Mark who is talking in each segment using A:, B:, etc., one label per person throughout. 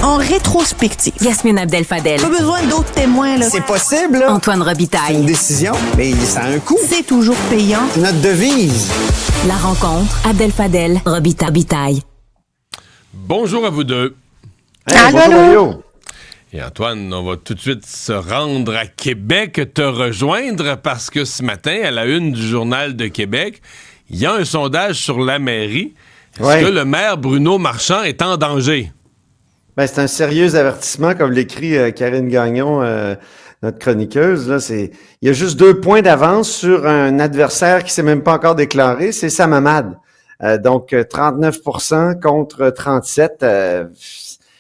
A: en rétrospective.
B: Yasmine Abdel-Fadel.
A: Pas besoin d'autres témoins, là.
C: C'est possible, là.
B: Antoine
C: C'est
B: Robitaille.
C: une décision, mais ça a un coût.
A: C'est toujours payant.
C: C'est notre devise.
B: La rencontre, Abdel-Fadel, Robitaille.
D: Bonjour à vous deux.
C: Hey, bonjour, Mario.
D: Et Antoine, on va tout de suite se rendre à Québec, te rejoindre, parce que ce matin, à la une du Journal de Québec, il y a un sondage sur la mairie. Est-ce que le maire Bruno Marchand est en danger?
E: Ben, c'est un sérieux avertissement, comme l'écrit Karine Gagnon, notre chroniqueuse. Là, il y a juste 2 points d'avance sur un adversaire qui s'est même pas encore déclaré, c'est Sam Hamad. Donc, 39% contre 37%.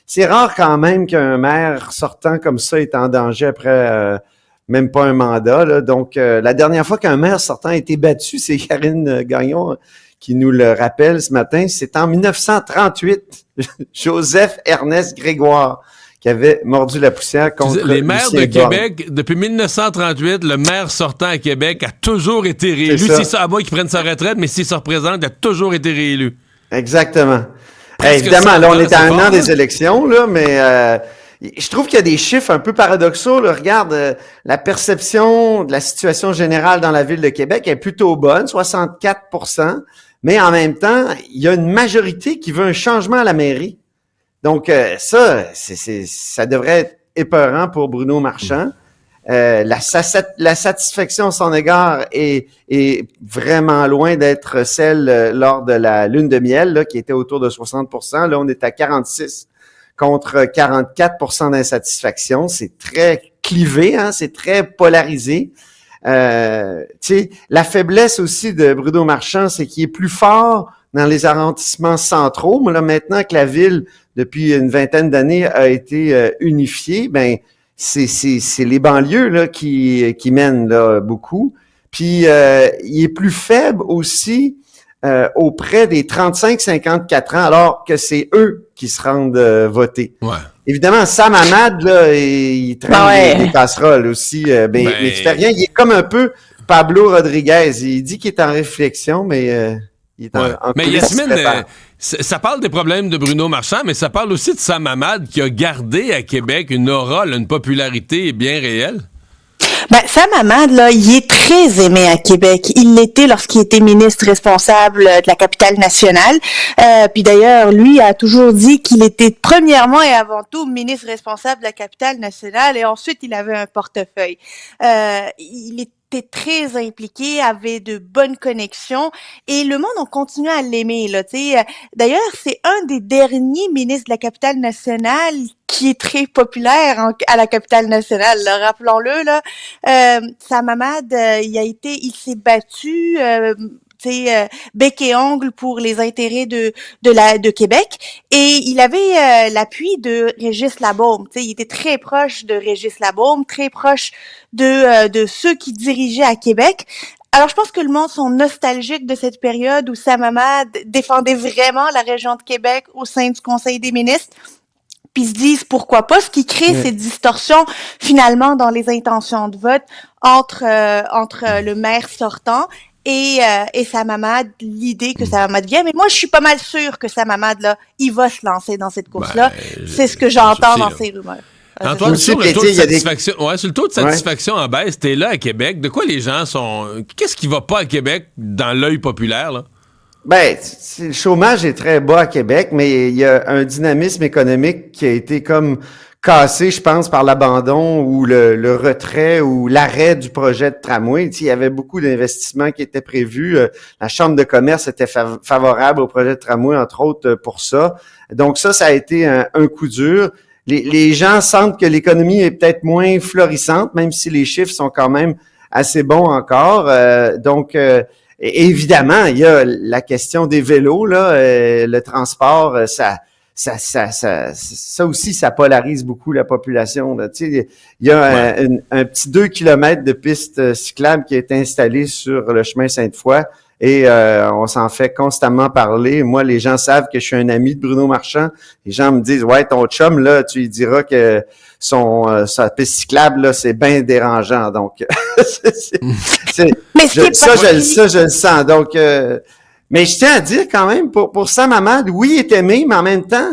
E: C'est rare quand même qu'un maire sortant comme ça est en danger après même pas un mandat. Là. Donc, la dernière fois qu'un maire sortant a été battu, c'est Karine Gagnon qui nous le rappelle ce matin. C'est en 1938, Joseph-Ernest Grégoire qui avait mordu la poussière contre
D: les maires
E: Lucien
D: de Québec, depuis 1938, le maire sortant à Québec a toujours été réélu. C'est ça, à moins qu'il prenne sa retraite, mais s'il se représente, il a toujours été réélu.
E: Exactement.
D: Presque
E: Évidemment, là, on est à un an
D: des
E: des élections, là, mais je trouve qu'il y a des chiffres un peu paradoxaux. Là. Regarde, la perception de la situation générale dans la ville de Québec est plutôt bonne, 64%, mais en même temps, il y a une majorité qui veut un changement à la mairie. Donc, ça devrait être épeurant pour Bruno Marchand. La satisfaction à son égard est vraiment loin d'être celle lors de la lune de miel, là, qui était autour de 60%. Là, on est à 46 contre 44% d'insatisfaction. C'est très clivé, hein, c'est très polarisé. La faiblesse aussi de Bruno Marchand, c'est qu'il est plus fort dans les arrondissements centraux. Mais là, maintenant que la ville, depuis une vingtaine d'années, a été unifiée, ben c'est les banlieues là qui mènent là beaucoup. Puis il est plus faible aussi auprès des 35-54 ans, alors que c'est eux qui se rendent voter.
D: Ouais.
E: Évidemment, Sam Hamad, là, il traîne des casseroles aussi. Mais tu fais rien. Il est comme un peu Pablo Rodriguez. Il dit qu'il est en réflexion, mais il est en
D: mais
E: coulisses,
D: Yasmine, ça parle des problèmes de Bruno Marchand, mais ça parle aussi de Sam Hamad qui a gardé à Québec une aura, là, une popularité bien réelle.
A: Ben, Sam Hamad, là, il est très aimé à Québec. Il l'était lorsqu'il était ministre responsable de la capitale nationale. Puis d'ailleurs, lui a toujours dit qu'il était premièrement et avant tout ministre responsable de la capitale nationale et ensuite il avait un portefeuille. Il était très impliqué, avait de bonnes connexions et le monde a continué à l'aimer là, tu sais. D'ailleurs, c'est un des derniers ministres de la capitale nationale qui est très populaire à la capitale nationale, là, rappelons-le là. Sam Hamad, il s'est battu bec et ongle pour les intérêts de Québec et il avait l'appui de Régis Labaume. Tu sais, il était très proche de Régis Labaume, très proche de ceux qui dirigeaient à Québec. Alors, je pense que le monde sont nostalgiques de cette période où Sam Hamad défendait vraiment la région de Québec au sein du Conseil des ministres. Puis se disent pourquoi pas, ce qui crée cette distorsion finalement dans les intentions de vote entre le maire sortant et Sam Hamad, l'idée que Sam Hamad vient. Mais moi, je suis pas mal sûre que Sam Hamad, là, il va se lancer dans cette course-là. C'est ce que j'entends dans ces rumeurs.
D: Antoine, sur le taux de satisfaction, sur le tôt de satisfaction en baisse, t'es là à Québec. De quoi les gens sont... Qu'est-ce qui va pas à Québec dans l'œil populaire, là?
E: Ben, le chômage est très bas à Québec, mais il y a un dynamisme économique qui a été comme cassé, je pense, par l'abandon ou le retrait ou l'arrêt du projet de tramway. Tu sais, il y avait beaucoup d'investissements qui étaient prévus. La Chambre de commerce était favorable au projet de tramway, entre autres, pour ça. Donc ça a été un coup dur. Les gens sentent que l'économie est peut-être moins florissante, même si les chiffres sont quand même assez bons encore. Et évidemment, il y a la question des vélos, là, le transport, ça aussi, ça polarise beaucoup la population. Là. Tu sais, il y a un petit 2 kilomètres de piste cyclable qui est installée sur le chemin Sainte-Foy et on s'en fait constamment parler. Moi, les gens savent que je suis un ami de Bruno Marchand. Les gens me disent, ouais, ton chum, là, tu lui diras que sa piste cyclable, là, c'est bien dérangeant. Donc, je le sens. Donc, mais je tiens à dire quand même, pour Sam Hamad, oui, il est aimé, mais en même temps,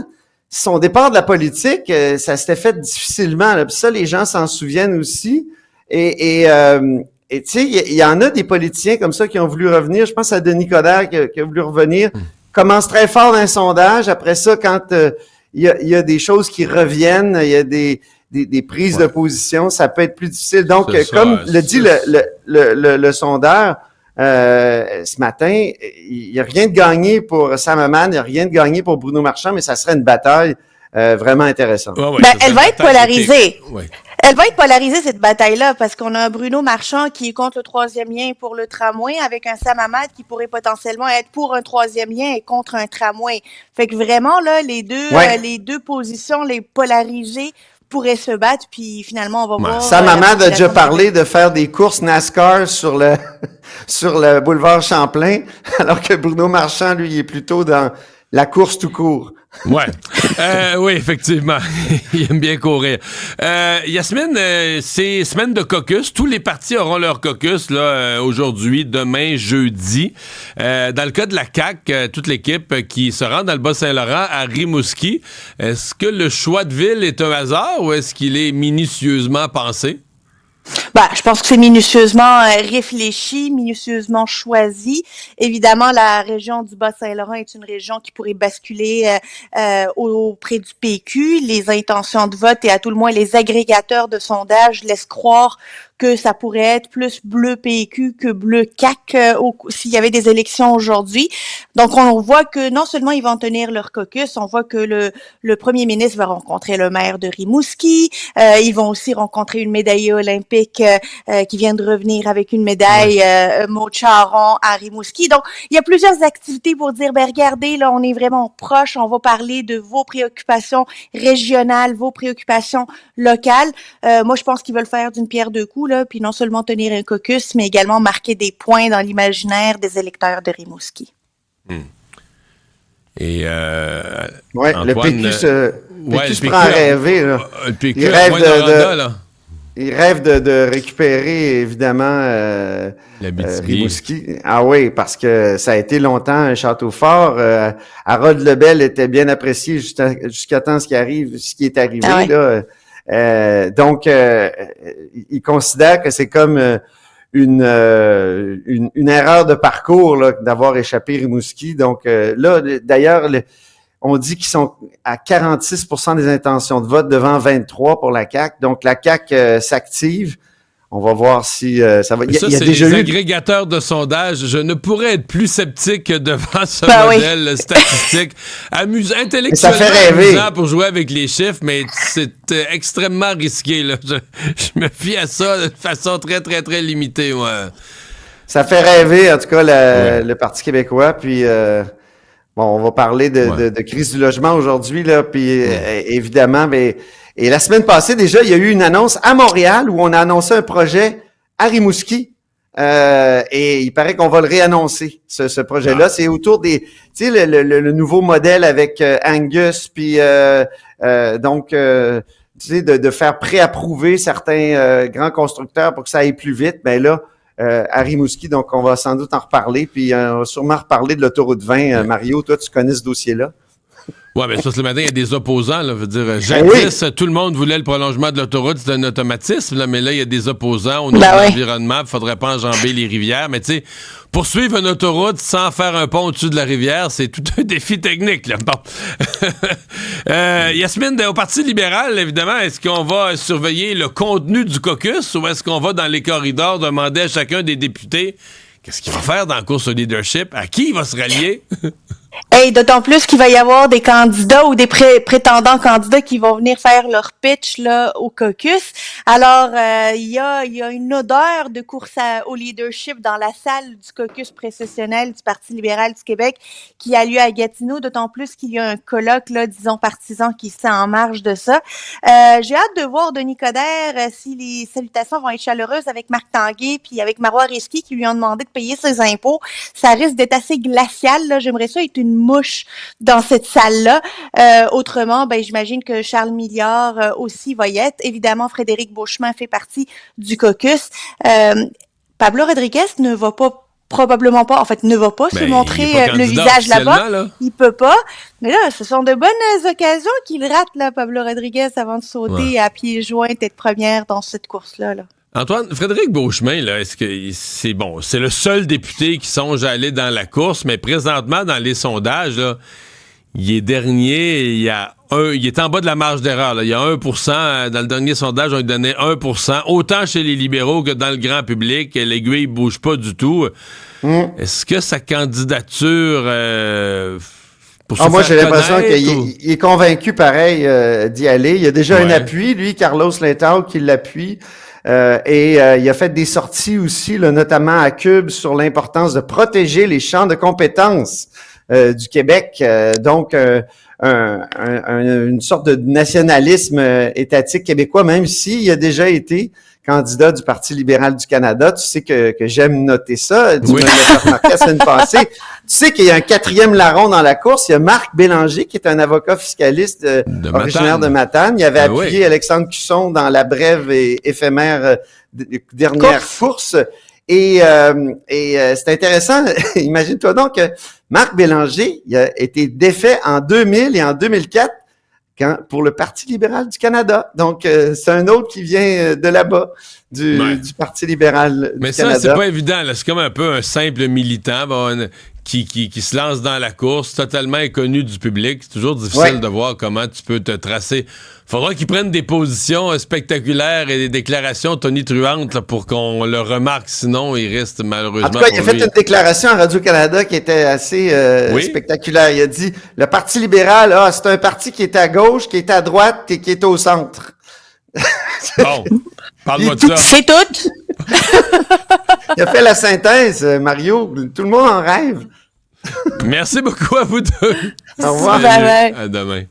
E: son départ de la politique, ça s'était fait difficilement. Là. Puis ça, les gens s'en souviennent aussi. Et tu sais, il y en a des politiciens comme ça qui ont voulu revenir. Je pense à Denis Coderre qui a voulu revenir. Commence très fort dans un sondage. Après ça, quand il y a des choses qui reviennent, il y a des prises de position, ça peut être plus difficile. Donc, comme le dit le sondeur, ce matin, il n'y a rien de gagné pour Sam Hamad, il n'y a rien de gagné pour Bruno Marchand, mais ça serait une bataille vraiment intéressante.
A: Elle va être polarisée. Ouais. Elle va être polarisée, cette bataille-là, parce qu'on a un Bruno Marchand qui est contre le troisième lien et pour le tramway, avec un Sam Hamad qui pourrait potentiellement être pour un troisième lien et contre un tramway. Fait que vraiment, là, les deux positions, les polarisées, pourraient se battre, puis finalement, on va voir...
E: Sam Hamad a déjà parlé de faire des courses NASCAR sur le boulevard Champlain, alors que Bruno Marchand, lui, il est plutôt dans la course tout court.
D: Ouais. Oui, effectivement. Il aime bien courir. Yasmine, c'est semaine de caucus. Tous les partis auront leur caucus là aujourd'hui, demain, jeudi. Dans le cas de la CAQ, toute l'équipe qui se rend dans le Bas-Saint-Laurent à Rimouski, est-ce que le choix de ville est un hasard ou est-ce qu'il est minutieusement pensé?
A: Je pense que c'est minutieusement réfléchi, minutieusement choisi. Évidemment, la région du Bas-Saint-Laurent est une région qui pourrait basculer auprès du PQ. Les intentions de vote et à tout le moins les agrégateurs de sondages laissent croire que ça pourrait être plus bleu PQ que bleu CAQ s'il y avait des élections aujourd'hui. Donc, on voit que non seulement ils vont tenir leur caucus, on voit que le premier ministre va rencontrer le maire de Rimouski. Ils vont aussi rencontrer une médaillée olympique qui vient de revenir avec une médaille Maud Charon à Rimouski. Donc, il y a plusieurs activités pour dire, regardez, là, on est vraiment proche, on va parler de vos préoccupations régionales, vos préoccupations locales. Moi, je pense qu'ils veulent faire d'une pierre deux coups, là, puis non seulement tenir un caucus, mais également marquer des points dans l'imaginaire des électeurs de Rimouski.
E: Et Antoine, le PQ se prend à rêver. Là.
D: Le PQ il rêve
E: de récupérer, évidemment, Rimouski. Ah oui, parce que ça a été longtemps un château fort. Harold Lebel était bien apprécié jusqu'à temps ce qui est arrivé. Ah ouais. Là. Donc, il considère que c'est comme une erreur de parcours là, d'avoir échappé Rimouski. Donc là, d'ailleurs, on dit qu'ils sont à 46% des intentions de vote devant 23 pour la CAQ. Donc la CAQ s'active. On va voir si ça va.
D: Il y a déjà les agrégateurs de sondages. Je ne pourrais être plus sceptique devant ce modèle statistique. Intellectuellement
E: ça fait rêver.
D: Amusant pour jouer avec les chiffres, mais c'est extrêmement risqué. Là. Je me fie à ça de façon très, très, très limitée. Ouais.
E: Ça fait rêver, en tout cas, le Parti québécois. Puis, on va parler de crise du logement aujourd'hui. Là, puis, évidemment, mais... Et la semaine passée, déjà, il y a eu une annonce à Montréal où on a annoncé un projet à Rimouski. Et il paraît qu'on va le réannoncer, ce projet-là. C'est autour des, tu sais, le nouveau modèle avec Angus, puis donc, tu sais, de faire préapprouver certains grands constructeurs pour que ça aille plus vite. Mais là, à Rimouski, donc on va sans doute en reparler. Puis on va sûrement reparler de l'autoroute 20. Mario, toi, tu connais ce dossier-là?
D: Ouais, mais ça, ce matin, il y a des opposants, là. Veut dire, jadis, tout le monde voulait le prolongement de l'autoroute, c'est un automatisme, là, mais là, il y a des opposants au niveau de l'environnement, il faudrait pas enjamber les rivières. Mais tu sais, poursuivre une autoroute sans faire un pont au-dessus de la rivière, c'est tout un défi technique, là. Bon. Yasmine, au Parti libéral, évidemment, est-ce qu'on va surveiller le contenu du caucus ou est-ce qu'on va dans les corridors demander à chacun des députés qu'est-ce qu'il va faire dans la course au leadership? À qui il va se rallier?
A: Et d'autant plus qu'il va y avoir des candidats ou des prétendants candidats qui vont venir faire leur pitch là au caucus. Alors, il y a une odeur de course au leadership dans la salle du caucus précessionnel du Parti libéral du Québec qui a lieu à Gatineau, d'autant plus qu'il y a un colloque, là, disons, partisan qui se en marge de ça. J'ai hâte de voir Denis Coderre si les salutations vont être chaleureuses avec Marc Tanguay puis avec Marois Risky qui lui ont demandé de payer ses impôts. Ça risque d'être assez glacial, là. J'aimerais ça être une mouche dans cette salle-là. Autrement, j'imagine que Charles Milliard aussi va y être. Évidemment, Frédéric Beauchemin fait partie du caucus. Pablo Rodriguez ne va pas probablement pas, en fait, ne va pas se montrer le visage là-bas. Là. Il peut pas. Mais là, ce sont de bonnes occasions qu'il rate, là, Pablo Rodriguez, avant de sauter à pieds joints, être première dans cette course-là, là.
D: Antoine, Frédéric Beauchemin, là, est-ce que c'est le seul député qui songe à aller dans la course, mais présentement, dans les sondages, là, il est dernier, il est en bas de la marge d'erreur. Là. Il y a 1%, dans le dernier sondage, on lui donnait 1%, autant chez les libéraux que dans le grand public. L'aiguille ne bouge pas du tout. Est-ce que sa candidature...
E: moi, j'ai l'impression qu'il est convaincu, pareil, d'y aller. Il y a déjà un appui, lui, Carlos Letao, qui l'appuie. Il a fait des sorties aussi, là, notamment à Cube, sur l'importance de protéger les champs de compétences du Québec. Donc, une sorte de nationalisme étatique québécois, même s'il a déjà été candidat du Parti libéral du Canada. Tu sais que j'aime noter ça. Tu me l'as fait remarquer la semaine passée. Tu sais qu'il y a un 4e larron dans la course. Il y a Marc Bélanger, qui est un avocat fiscaliste originaire de Matane. Il avait appuyé Alexandre Cusson dans la brève et éphémère dernière course. Et c'est intéressant. Imagine-toi donc que Marc Bélanger, il a été défait en 2000 et en 2004 pour le Parti libéral du Canada. Donc, c'est un autre qui vient de là-bas, du Parti libéral du Canada.
D: Mais ça, c'est pas évident. Là. C'est comme un peu un simple militant qui se lance dans la course, totalement inconnu du public. C'est toujours difficile de voir comment tu peux te tracer. Faudra qu'il prenne des positions spectaculaires et des déclarations tonitruantes là, pour qu'on le remarque. Sinon, il reste malheureusement...
E: En tout cas, il a fait une déclaration à Radio-Canada qui était assez spectaculaire. Il a dit, le Parti libéral, c'est un parti qui est à gauche, qui est à droite et qui est au centre.
D: Bon, parle-moi de ça.
A: C'est tout!
E: Il a fait la synthèse, Mario. Tout le monde en rêve.
D: Merci beaucoup à vous deux.
E: Au revoir.
A: Bye bye.
D: À demain.